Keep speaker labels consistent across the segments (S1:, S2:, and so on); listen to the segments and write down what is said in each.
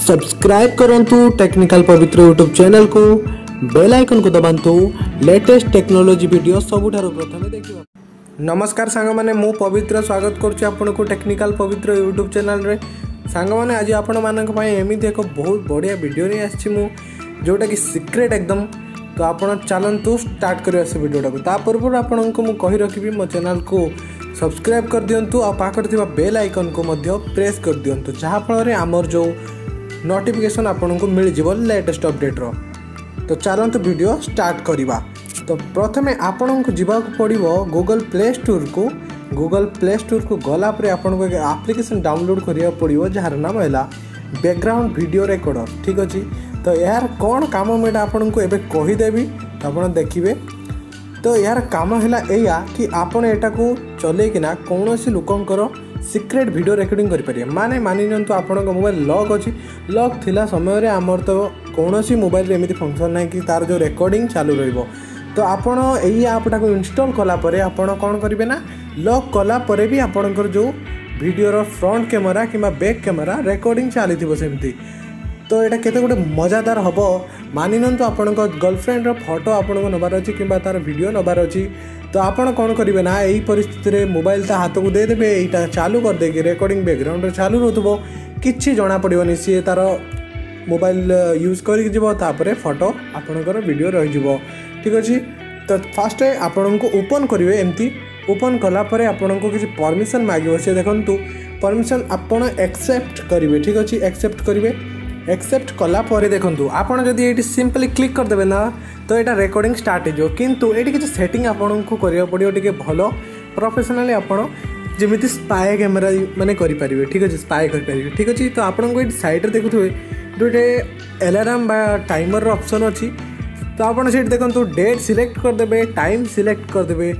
S1: Subscribe करंतु technical पवित्र YouTube channel को बेल आइकन को दबांतु लेटेस्ट टेक्नोलॉजी वीडियो सबुठारु प्रथमे देखिबा। नमस्कार सांग माने मु पवित्र स्वागत करछि आपन को टेक्निकल पवित्र यूट्यूब चैनल रे। सांग माने आज आपन मानक पय एमिति एक बहुत बढ़िया वीडियो रे आछि मु जोटा कि सीक्रेट एकदम। तो आपन चलंतु स्टार्ट करिया से वीडियोटा को। ता पूर्व आपन को मु कहि रखिबी मो चैनल को सब्सक्राइब कर दियंतु आ पाखर थिबा बेल आइकन को मध्य प्रेस कर दियंतु जहा फल रे हमर जो नोटिफिकेशन आपन को मिल जिवो लेटेस्ट अपडेट रो। तो चलंतु वीडियो स्टार्ट करिबा। तो प्रथमे आपन को जिबा को पड़िबो गूगल प्ले स्टोर को गला पर आपन को एक एप्लीकेशन डाउनलोड करिया पड़िबो जहार नाम हैला बैकग्राउंड वीडियो रिकॉर्डर। ठीक अछि। तो यार कौन काम मेटा आपन को एबे कहि देबी आपन देखिबे। तो यार काम हैला एया कि आपन एटा को चले किना कोनोसी लोकंकर सीक्रेट वीडियो रिकॉर्डिंग करि परिए। मानि नियंतु आपन को मोबाइल लॉक अछि, लॉक थिला समय रे हमर तो कोनोसी मोबाइल रे एमिति फंक्शन नै कि तार जो रिकॉर्डिंग चालू रहइबो। तो आपन एई ऐपटा को इंस्टॉल कला परे आपन कोन करिवे ना लॉक कला परे भी आपनकर जो वीडियो रो फ्रंट कैमरा किबा बैक कैमरा रिकॉर्डिंग चालिथिबो सेमती। तो यहाँ केते गोटे मजादार हम मानि नियंतु आपन गर्लफ्रेंड फोटो आपन को नबार अच्छी कि तार वीडियो नबार अच्छी। तो आपन कौन करेंगे ना यही परिस्थिति रे मोबाइल ता हाथ को देदेवे यहाँ चालू कर देगी रिकॉर्डिंग बैकग्राउंड चालू रोथबो किछि जना पड़ोनी सी तार मोबाइल यूज कर फोटो आपनकर वीडियो रही। ठीक अच्छे। तो फास्ट आपन को ओपन करेंगे एमती ओपन कलापर आपन को किसी परमिशन मांगे से देखु परमिशन आपन एक्सेप्ट करेंगे। ठीक अच्छे। एक्सेप्ट करेंगे एक्सेप्ट कला परे देखंतु आपन जदि एटी सिंपली क्लिक कर देबे ना तो एटा रिकॉर्डिंग स्टार्ट हो। किंतु एटी किछ सेटिंग आपन को करिया पड़ियो टिके भलो प्रोफेशनली आपन जेमिति स्पाई कैमरा माने करि परिबे। ठीक अछि। स्पाई करि परिबे। ठीक अछि। तो आपन को एटी साइड रे देखुथुवे दुटे अलार्म बा टाइमर रो ऑप्शन अछि। तो आपन सेट देखंतु डेट सिलेक्ट कर देबे, टाइम सिलेक्ट कर देबे,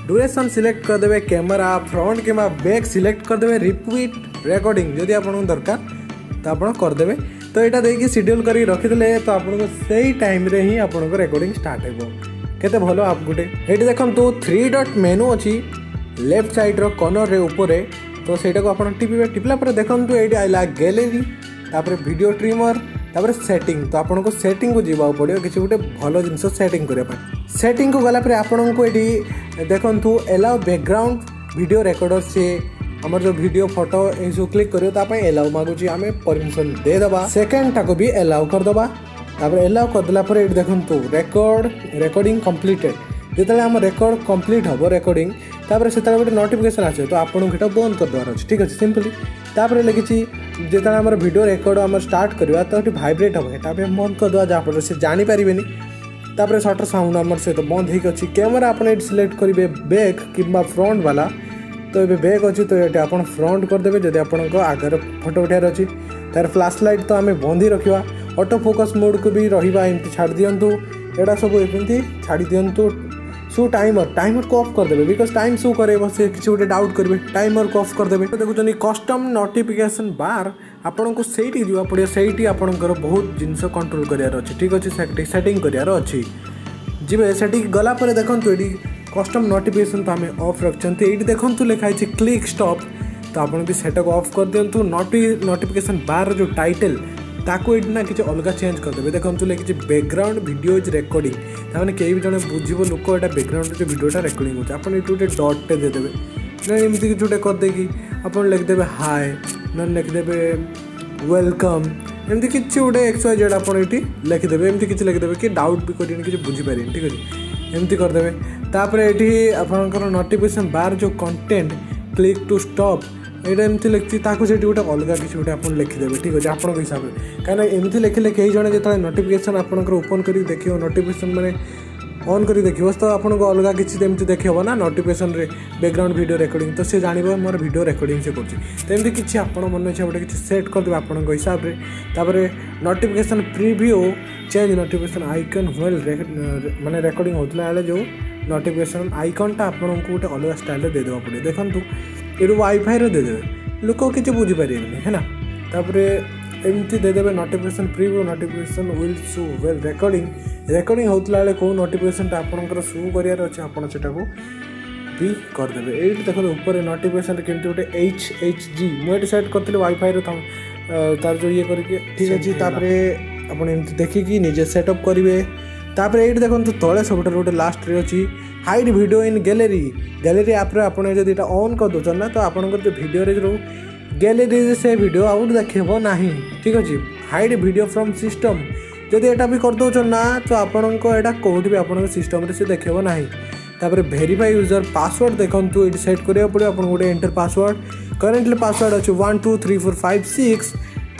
S1: ड्यूरेशन सिलेक्ट कर देबे, कैमरा फ्रंट किबा बैक सिलेक्ट कर देबे, रिपीट रिकॉर्डिंग जदि आपन दरकार तो आपन कर देबे। तो यहाँ देखिए शेड्यूल कर रखिदे तो आपको सही टाइम रे ही आपन रिकॉर्डिंग स्टार्ट हो केते भलो आप गोटे ये देखो 3 डॉट मेनू अच्छी लेफ्ट साइड रो कॉर्नर रे ऊपर। तो सेटा को आपन टिपला पर देखो ये आइला गैलरी तापर वीडियो ट्रिमर तापर सेटिंग। तो आपन को सेटिंग को जीवा पड़ो किसी गोटे भलो जिनस सेटिंग करबा। सेटिंग को गला पर आपन को ये देखो एलाउ बैकग्राउंड वीडियो रिकॉर्डर से हमर जो वीडियो फोटो ए सब क्लिक करियो ता पय एलाउ मागुची आमे परमिशन दे दबा। सेकंड टाको भी एलाउ कर दबा। तापर एलाउ कर देला पर ए देखंतु रिकॉर्डिंग कंप्लीटेड जेतले हम रिकॉर्ड कंप्लीट हबो रिकॉर्डिंग तापर सेतले गोटे नोटिफिकेशन आसे तो आपन केटा बंद कर दवार अछि। ठीक अछि। सिंपली तापर लिखिछि जेतले हमर वीडियो रिकॉर्ड हम स्टार्ट करबा तो एटी वाइब्रेट हबो एटा बे बंद कर दवा जा पर से जानि परिबेनी। तापर शटर साउंड हमर से तो बंद हे अछि। कैमरा आपन एट सिलेक्ट करिवे बैक किबा फ्रंट वाला। तो ये बैक अच्छी तो ये आप फ्रंट करदे जब आप आगर फोटो उठार अच्छी तार फ्लैश लाइट तो आम बंद ही रखा। ऑटो फोकस मोड को भी रहा एमती छाड़ दिंतु एटा सब एमती छाड़ दिंतु। शो टाइमर को ऑफ करदे बिकज टाइम शो करे से किसी गोटे डाउट करेंगे टाइमर को ऑफ करदे। तो देखुन कस्टम नोटिफिकेशन बार आपन को सही जा पड़ो सही आपंकर बहुत जिनस कंट्रोल करार अच्छे। ठीक अच्छे। सेटिंग करार अच्छी जी से गला देखो ये कस्टम नोटिफिकेशन तो आम ऑफ रखते ये देखो लिखाई क्लिक स्टॉप। तो आपन भी सेटा को ऑफ कर दिंतु। नोटिफिकेशन बार जो टाइटल ताको ये ना किसी अलग चेंज करदे देखो लिखी बैकग्राउंड वीडियो इज रिकॉर्डिंग ताने कई भी जने बुझिबो लोक एटा बैकग्राउंड जो वीडियोटा रिकॉर्डिंग होछ आपन एटू गोटे डॉट टे दे देबे ना एमती किछ गोटे कर देगी आपन लिख देबे हाय ना लिख देबे वेलकम एमती किछ गोटे एक्स वाई जेड आपन एटी लिख देबे एमती किछ लिख देबे कि डाउट भी करियन किछ बुझि पारियन। ठीक अछि। एमती करदे तापर ये आपंकर नोटिफिकेशन बार जो कंटेंट क्लिक टू स्टॉप ये एमती लिखी से गोटे अलग किसी गोटे आप लिखिदेवे। ठीक अच्छे। आपन हिसाब से कहीं एमती लिखिले कई जन जो नोटिफिकेशन आपंकर ओपन कर देख नोटिफिकेशन मैंने ऑन कर देख तो आपको अलग किसी एमती देखेब ना नोटिफिकेशन रे बैकग्राउंड वीडियो रिकॉर्डिंग तो सी जान मोर वीडियो रिकॉर्डिंग से करमती किसी आप मन इच्छा गोटे किसी सेट करदे आपण हिसाब से। तापर notification preview change notification icon when माने रिकॉर्डिंग होतला जो नोटिफिकेशन आइकनटा आपको गोटे अलग स्टाइल दे देवा पड़े देखंतु ये वाईफाई रे दे देबे लोक किसी बुझी पारिबेनी है ना। तापर एमती दे देबे notification preview notification will show well recording होतला बेले को नोटिफिकेशन आपनकर शो करियार अछि आपन सेटा को भी करदे। ये देखो ऊपर नोटिफिकेशन केमती गोटे HHG मुझे सेट करते वाईफाई तार जो ये करके ठीक अच्छे तापर आपन एमती देखिकी निजे सेटअप करेंगे। तापर ये देखो तले सब गोटे लास्ट रे अच्छी hide video in gallery gallery आप्रे आप ऑन कर दौर ना तो आपंकर जो वीडियो जो गैलरी से वीडियो आउट देखो ना ठीक अच्छे हाइड वीडियो फ्रॉम सिस्टम जदि एटा भी कर दौर ना तो आपण को एटा कौट भी आप सिस्टम से देखो ना। तापर वेरीफाई यूजर पासवर्ड देखो ये सेट करा पड़े आप गोटे एंटर पासवर्ड करेन्टली पासवर्ड अच्छे 1 2 3 4 5 6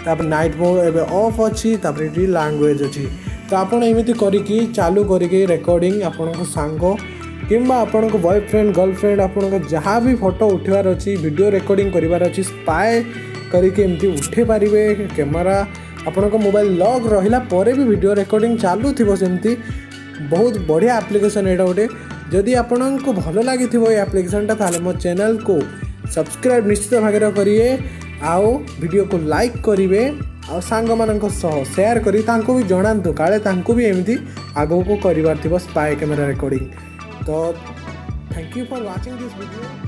S1: तापर नाइट मोड एवं ऑफ अच्छी तापर ये लैंग्वेज अच्छी तो आपड़ एमती करके चालू करके रेकर्डिंग आपण सांग किंबा आपण बॉयफ्रेंड गर्लफ्रेंड आपण जहाँ भी फोटो उठेबार अच्छी वीडियो रेकर्डिंग करार अच्छी स्पाए करके एमती उठे पारे कैमेरा आपण मोबाइल लॉक रहिला परे भी वीडियो रेकर्डिंग चालू थी सेमती बहुत बढ़िया एप्लिकेशन एटा गोटे जदि आपण को भल लगी ये एप्लिकेशनटा ताले मो चैनल को सब्सक्राइब निश्चित भाग में करिए आओ वीडियो को लाइक करेंगे आ सांग मानक शेयर करी तांको भी जनातु काले तांको भी एमती आगो को करिवार थिबो स्पाई कैमरा रेकॉर्डिंग। तो thank you for watching this video.